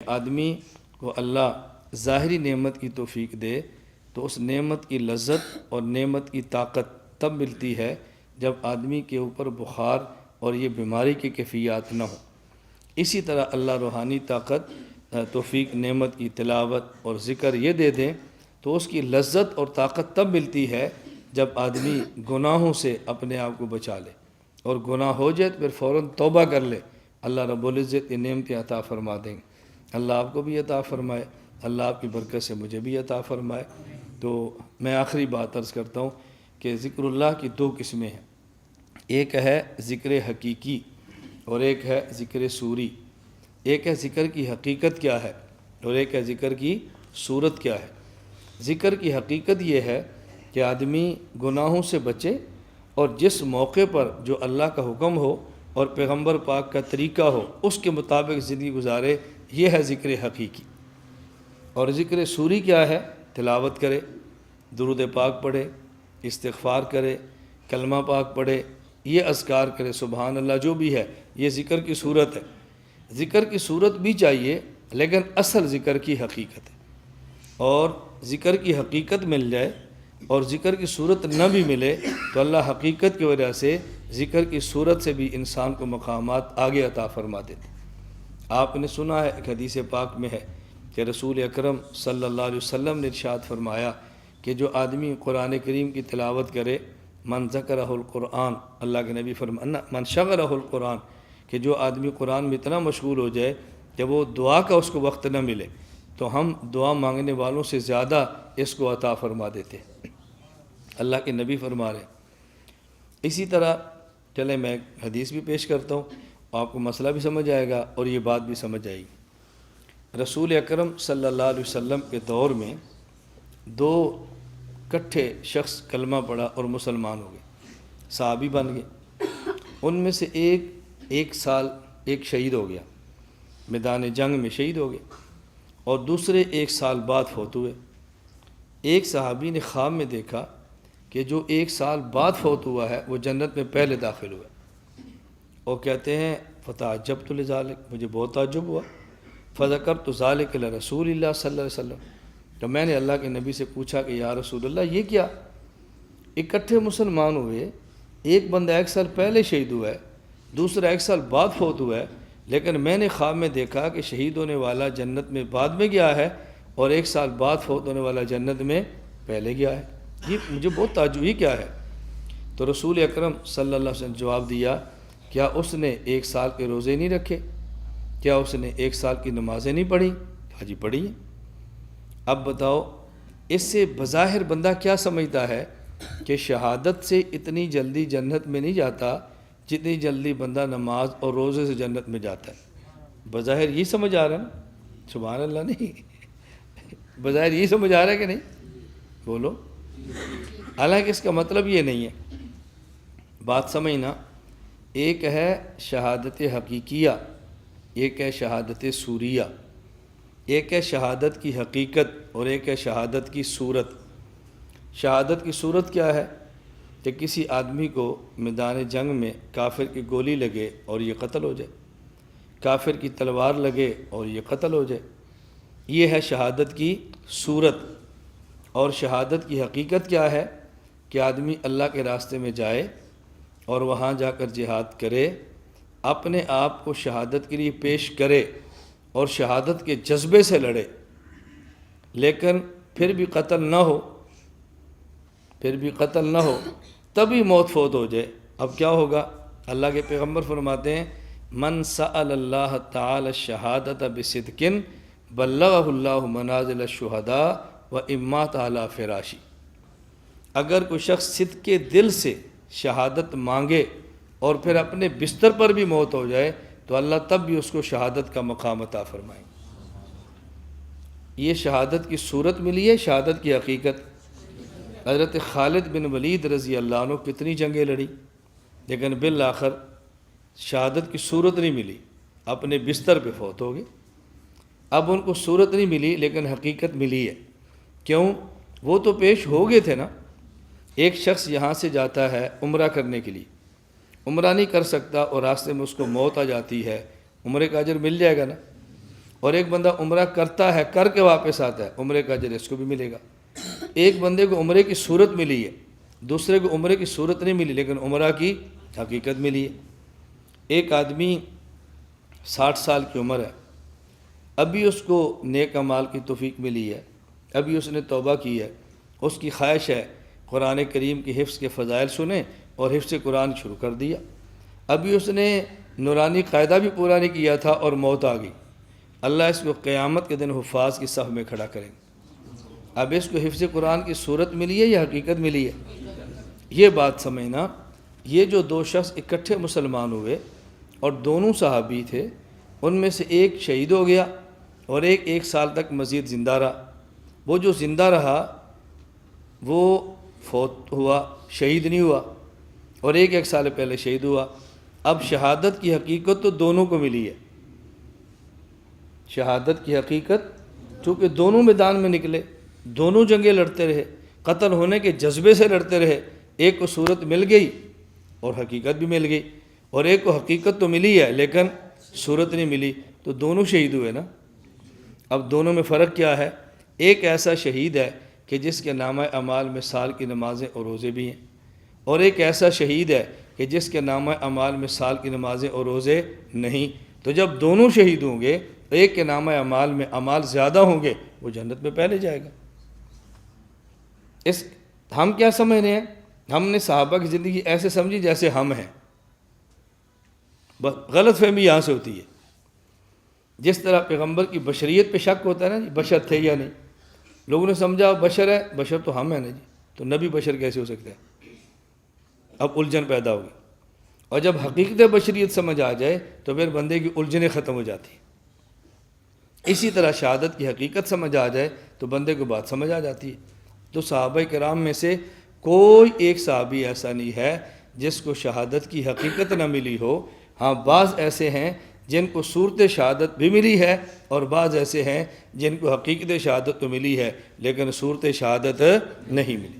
آدمی کو اللہ ظاہری نعمت کی توفیق دے تو اس نعمت کی لذت اور نعمت کی طاقت تب ملتی ہے جب آدمی کے اوپر بخار اور یہ بیماری کی کیفیات نہ ہو۔ اسی طرح اللہ روحانی طاقت، توفیق، نعمت کی تلاوت اور ذکر یہ دے دیں تو اس کی لذت اور طاقت تب ملتی ہے جب آدمی گناہوں سے اپنے آپ کو بچا لے، اور گناہ ہو جائے تو پھر فوراً توبہ کر لے۔ اللہ رب العزت یہ نعمتیں عطا فرما دیں گے۔ اللہ آپ کو بھی عطا فرمائے، اللہ آپ کی برکت سے مجھے بھی عطا فرمائے۔ تو میں آخری بات عرض کرتا ہوں کہ ذکر اللہ کی دو قسمیں ہیں، ایک ہے ذکر حقیقی اور ایک ہے ذکر صوری۔ ایک ہے ذکر کی حقیقت کیا ہے اور ایک ہے ذکر کی صورت کیا ہے۔ ذکر کی حقیقت یہ ہے کہ آدمی گناہوں سے بچے اور جس موقع پر جو اللہ کا حکم ہو اور پیغمبر پاک کا طریقہ ہو اس کے مطابق زندگی گزارے، یہ ہے ذکر حقیقی۔ اور ذکر صوری کیا ہے؟ تلاوت کرے، درود پاک پڑھے، استغفار کرے، کلمہ پاک پڑھے، یہ اذکار کرے، سبحان اللہ، جو بھی ہے، یہ ذکر کی صورت ہے۔ ذکر کی صورت بھی چاہیے لیکن اصل ذکر کی حقیقت ہے، اور ذکر کی حقیقت مل جائے اور ذکر کی صورت نہ بھی ملے تو اللہ حقیقت کی وجہ سے ذکر کی صورت سے بھی انسان کو مقامات آگے عطا فرما دیتے۔ آپ نے سنا ہے، ایک حدیث پاک میں ہے کہ رسول اکرم صلی اللہ علیہ وسلم نے ارشاد فرمایا کہ جو آدمی قرآن کریم کی تلاوت کرے، من ذکرہ القرآن، اللہ کے نبی فرمانا من شغلہ القرآن، کہ جو آدمی قرآن میں اتنا مشغول ہو جائے کہ وہ دعا کا اس کو وقت نہ ملے تو ہم دعا مانگنے والوں سے زیادہ اس کو عطا فرما دیتے ہیں، اللہ کے نبی فرما رہے ہیں۔ اسی طرح چلیں میں ایک حدیث بھی پیش کرتا ہوں، آپ کو مسئلہ بھی سمجھ آئے گا اور یہ بات بھی سمجھ آئے گی۔ رسول اکرم صلی اللہ علیہ وسلم کے دور میں دو کٹھے شخص کلمہ پڑھا اور مسلمان ہو گئے، صحابی بن گئے۔ ان میں سے ایک سال شہید ہو گیا، میدان جنگ میں شہید ہو گئے، اور دوسرے 1 سال بعد فوت ہوئے۔ ایک صحابی نے خواب میں دیکھا کہ جو 1 سال بعد فوت ہوا ہے وہ جنت میں پہلے داخل ہوا، اور کہتے ہیں فتعجبت لذالک، مجھے بہت تعجب ہوا، فذکرت ذالک لرسول اللہ صلی اللہ علیہ وسلم، تو میں نے اللہ کے نبی سے پوچھا کہ یا رسول اللہ یہ کیا؟ اکٹھے مسلمان ہوئے، ایک بندہ 1 سال پہلے شہید ہوا ہے، دوسرا 1 سال بعد فوت ہوا ہے، لیکن میں نے خواب میں دیکھا کہ شہید ہونے والا جنت میں بعد میں گیا ہے اور 1 سال بعد فوت ہونے والا جنت میں پہلے گیا ہے، یہ مجھے بہت تعجب، ہی کیا ہے؟ تو رسول اکرم صلی اللہ علیہ وسلم نے جواب دیا، کیا اس نے 1 سال کے روزے نہیں رکھے؟ کیا اس نے 1 سال کی نمازیں نہیں پڑھی؟ کہا جی پڑھی ہیں۔ اب بتاؤ، اس سے بظاہر بندہ کیا سمجھتا ہے کہ شہادت سے اتنی جلدی جنت میں نہیں جاتا جتنی جلدی بندہ نماز اور روزے سے جنت میں جاتا ہے۔ بظاہر یہ سمجھ آ رہا ہے نا؟ سبحان اللہ، نہیں، بظاہر یہ سمجھ آ رہا ہے کہ نہیں؟ بولو۔ حالانکہ اس کا مطلب یہ نہیں ہے، بات سمجھنا، ایک ہے شہادت حقیقیہ، ایک ہے شہادت صوریہ، ایک ہے شہادت کی حقیقت اور ایک ہے شہادت کی صورت۔ شہادت کی صورت کیا ہے؟ کہ کسی آدمی کو میدان جنگ میں کافر کی گولی لگے اور یہ قتل ہو جائے، کافر کی تلوار لگے اور یہ قتل ہو جائے، یہ ہے شہادت کی صورت۔ اور شہادت کی حقیقت کیا ہے؟ کہ آدمی اللہ کے راستے میں جائے اور وہاں جا کر جہاد کرے، اپنے آپ کو شہادت کے لیے پیش کرے اور شہادت کے جذبے سے لڑے، لیکن پھر بھی قتل نہ ہو، تبھی موت فوت ہو جائے۔ اب کیا ہوگا؟ اللہ کے پیغمبر فرماتے ہیں من سأل اللہ تعالی الشہادۃ بصدق بلغہ اللہ منازل الشہداء وإمات علی فراشی۔ اگر کوئی شخص صدق کے دل سے شہادت مانگے اور پھر اپنے بستر پر بھی موت ہو جائے تو اللہ تب بھی اس کو شہادت کا مقام عطا فرمائے۔ یہ شہادت کی صورت ملی ہے، شہادت کی حقیقت۔ حضرت خالد بن ولید رضی اللہ عنہ کتنی جنگیں لڑی لیکن بالآخر شہادت کی صورت نہیں ملی، اپنے بستر پہ فوت ہو گئے۔ اب ان کو صورت نہیں ملی لیکن حقیقت ملی ہے، کیوں؟ وہ تو پیش ہو گئے تھے نا۔ ایک شخص یہاں سے جاتا ہے عمرہ کرنے کے لیے، عمرہ نہیں کر سکتا اور راستے میں اس کو موت آ جاتی ہے، عمرے کا اجر مل جائے گا نا؟ اور ایک بندہ عمرہ کرتا ہے، کر کے واپس آتا ہے، عمرے کا اجر اس کو بھی ملے گا۔ ایک بندے کو عمرے کی صورت ملی ہے، دوسرے کو عمرے کی صورت نہیں ملی لیکن عمرہ کی حقیقت ملی ہے۔ ایک آدمی 60 سال کی عمر ہے، ابھی اس کو نیک اعمال کی توفیق ملی ہے، ابھی اس نے توبہ کی ہے، اس کی خواہش ہے قرآن کریم کی حفظ کے فضائل سنیں اور حفظ قرآن شروع کر دیا، ابھی اس نے نورانی قاعدہ بھی پورا نہیں کیا تھا اور موت آ گئی، اللہ اس کو قیامت کے دن حفاظ کی صف میں کھڑا کریں گے۔ اب اس کو حفظ قرآن کی صورت ملی ہے یا حقیقت ملی ہے؟ یہ بات سمجھنا، یہ جو دو شخص اکٹھے مسلمان ہوئے اور دونوں صحابی تھے، ان میں سے ایک شہید ہو گیا اور ایک سال تک مزید زندہ رہا۔ وہ جو زندہ رہا وہ فوت ہوا، شہید نہیں ہوا، اور ایک سال پہلے شہید ہوا۔ اب شہادت کی حقیقت تو دونوں کو ملی ہے، شہادت کی حقیقت چونکہ دونوں میدان میں نکلے، دونوں جنگیں لڑتے رہے، قتل ہونے کے جذبے سے لڑتے رہے، ایک کو صورت مل گئی اور حقیقت بھی مل گئی، اور ایک کو حقیقت تو ملی ہے لیکن صورت نہیں ملی، تو دونوں شہید ہوئے نا۔ اب دونوں میں فرق کیا ہے؟ ایک ایسا شہید ہے کہ جس کے نامہ اعمال میں سال کی نمازیں اور روزے بھی ہیں، اور ایک ایسا شہید ہے کہ جس کے نامہ اعمال میں سال کی نمازیں اور روزے نہیں۔ تو جب دونوں شہید ہوں گے، ایک کے نامہ اعمال میں اعمال زیادہ ہوں گے، وہ جنت میں پہلے جائے گا۔ ہم کیا سمجھ رہے ہیں؟ ہم نے صحابہ کی زندگی ایسے سمجھی جیسے ہم ہیں، بس غلط فہمی یہاں سے ہوتی ہے۔ جس طرح پیغمبر کی بشریت پہ شک ہوتا ہے نا، بشر تھے یا نہیں، لوگوں نے سمجھا بشر ہے، بشر تو ہم ہیں نا جی، تو نبی بشر کیسے ہو سکتا ہے؟ اب الجھن پیدا ہوگی، اور جب حقیقت بشریت سمجھ آ جائے تو پھر بندے کی الجھنیں ختم ہو جاتی ہیں۔ اسی طرح شہادت کی حقیقت سمجھ آ جائے تو بندے کو بات سمجھ آ جاتی ہے۔ تو صحابہ کرام میں سے کوئی ایک صحابی ایسا نہیں ہے جس کو شہادت کی حقیقت نہ ملی ہو۔ ہاں بعض ایسے ہیں جن کو صورت شہادت بھی ملی ہے، اور بعض ایسے ہیں جن کو حقیقت شہادت تو ملی ہے لیکن صورت شہادت نہیں ملی۔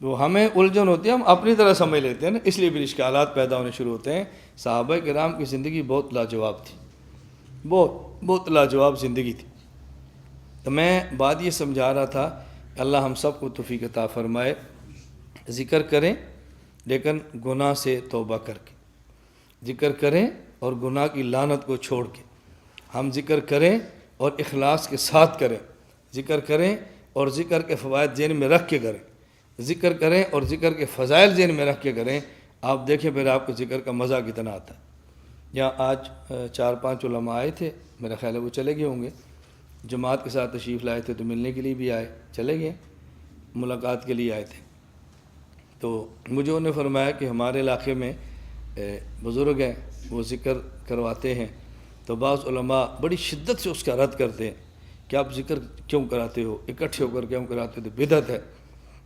تو ہمیں الجھن ہوتی ہے، ہم اپنی طرح سمجھ لیتے ہیں نا، اس لیے بھی اشکالات پیدا ہونے شروع ہوتے ہیں۔ صحابہ کرام کی زندگی بہت لاجواب تھی، بہت لاجواب زندگی تھی۔ تو میں بات یہ سمجھا رہا تھا کہ اللہ ہم سب کو توفیق عطا فرمائے، ذکر کریں لیکن گناہ سے توبہ کر کے، ذکر کریں اور گناہ کی لعنت کو چھوڑ کے، ہم ذکر کریں اور اخلاص کے ساتھ کریں، ذکر کریں اور ذکر کے فوائد ذہن میں رکھ کے کریں، ذکر کریں اور ذکر کے فضائل ذہن میں رکھ کے کریں۔ آپ دیکھیں پھر آپ کو ذکر کا مزہ کتنا آتا ہے۔ یہاں آج 4-5 علماء آئے تھے، میرا خیال ہے وہ چلے گئے ہوں گے، جماعت کے ساتھ تشریف لائے تھے تو ملنے کے لیے بھی آئے، چلے گئے، ملاقات کے لیے آئے تھے۔ تو مجھے انہوں نے فرمایا کہ ہمارے علاقے میں بزرگ ہیں، وہ ذکر کرواتے ہیں، تو بعض علماء بڑی شدت سے اس کا رد کرتے ہیں کہ آپ ذکر کیوں کراتے ہو، اکٹھے ہو کر کیوں کراتے ہو، تو بدعت ہے۔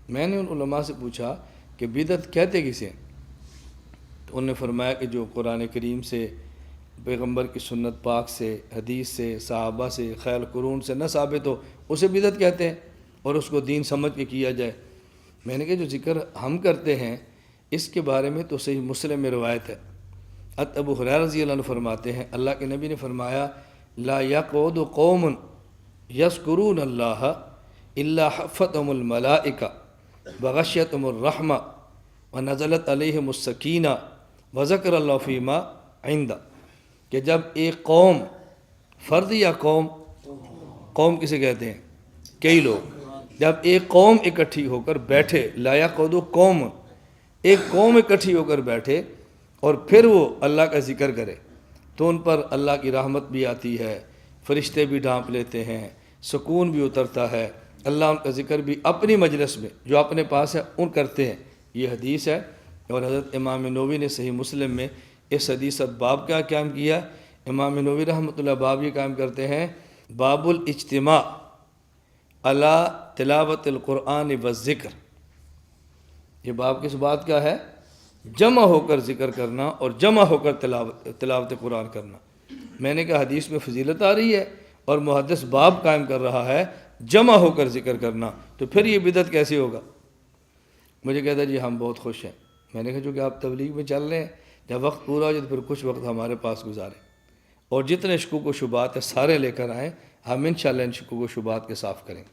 میں نے ان علماء سے پوچھا کہ بدعت کہتے کسے؟ تو انہوں نے فرمایا کہ جو قرآن کریم سے، پیغمبر کی سنت پاک سے، حدیث سے، صحابہ سے، خیر قرون سے نہ ثابت ہو اسے بدعت کہتے ہیں، اور اس کو دین سمجھ کے کیا جائے۔ میں نے کہا جو ذکر ہم کرتے ہیں اس کے بارے میں تو صحیح مسلم میں روایت ہے، ابو ہریرہ رضی اللہ عنہ فرماتے ہیں اللہ کے نبی نے فرمایا لا یقعد قوم یذکرون اللہ الا حفتهم الملائکہ وغشیتهم الرحمہ ونزلت علیہم السکینہ وذکر اللہ فیما عندہ، کہ جب ایک قوم، فرد یا قوم کسے کہتے ہیں؟ کئی لوگ، جب ایک قوم اکٹھی ہو کر بیٹھے، لا یقعد قوم، ایک قوم اکٹھی ہو کر بیٹھے اور پھر وہ اللہ کا ذکر کرے تو ان پر اللہ کی رحمت بھی آتی ہے، فرشتے بھی ڈھانپ لیتے ہیں، سکون بھی اترتا ہے، اللہ ان کا ذکر بھی اپنی مجلس میں جو اپنے پاس ہے ان کرتے ہیں۔ یہ حدیث ہے، اور حضرت امام نووی نے صحیح مسلم میں اس حدیث باب کا قائم کیا۔ امام نووی رحمۃ اللہ باب یہ قائم کرتے ہیں باب الاجتماع علی تلاوت القرآن والذکر۔ یہ باب کس بات کا ہے؟ جمع ہو کر ذکر کرنا اور جمع ہو کر تلاوت قرآن کرنا۔ میں نے کہا حدیث میں فضیلت آ رہی ہے اور محدث باب قائم کر رہا ہے جمع ہو کر ذکر کرنا، تو پھر یہ بدعت کیسے ہوگا؟ مجھے کہتا جی ہم بہت خوش ہیں۔ میں نے کہا جو کہ آپ تبلیغ میں چل رہے ہیں، جب وقت پورا ہو جائے تو پھر کچھ وقت ہمارے پاس گزاریں، اور جتنے شکوک و شبہات ہیں سارے لے کر آئیں، ہم انشاءاللہ ان شکوک و شبہات کے صاف کریں۔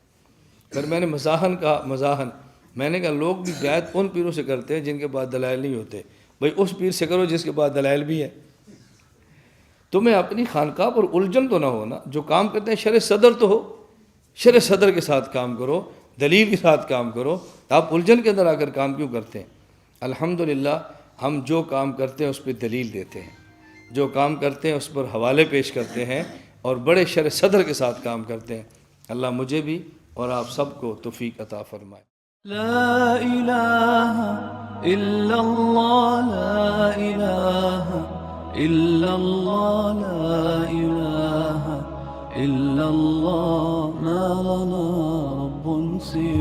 پھر میں نے مزاحن میں نے کہا لوگ بھی بیعت ان پیروں سے کرتے ہیں جن کے پاس دلائل نہیں ہوتے، بھئی اس پیر سے کرو جس کے پاس دلائل بھی ہے۔ تمہیں اپنی خانقاہ پر الجھن تو نہ ہونا، جو کام کرتے ہیں شرع صدر تو ہو، شرع صدر کے ساتھ کام کرو، دلیل کے ساتھ کام کرو، آپ الجھن کے اندر آ کر کام کیوں کرتے ہیں؟ الحمدللہ ہم جو کام کرتے ہیں اس پہ دلیل دیتے ہیں، جو کام کرتے ہیں اس پر حوالے پیش کرتے ہیں اور بڑے شرع صدر کے ساتھ کام کرتے ہیں۔ اللہ مجھے بھی اور آپ سب کو توفیق عطا فرمائے۔ لا إله إلا الله، لا إله إلا الله، لا إله إلا الله، ما لنا رب سواه.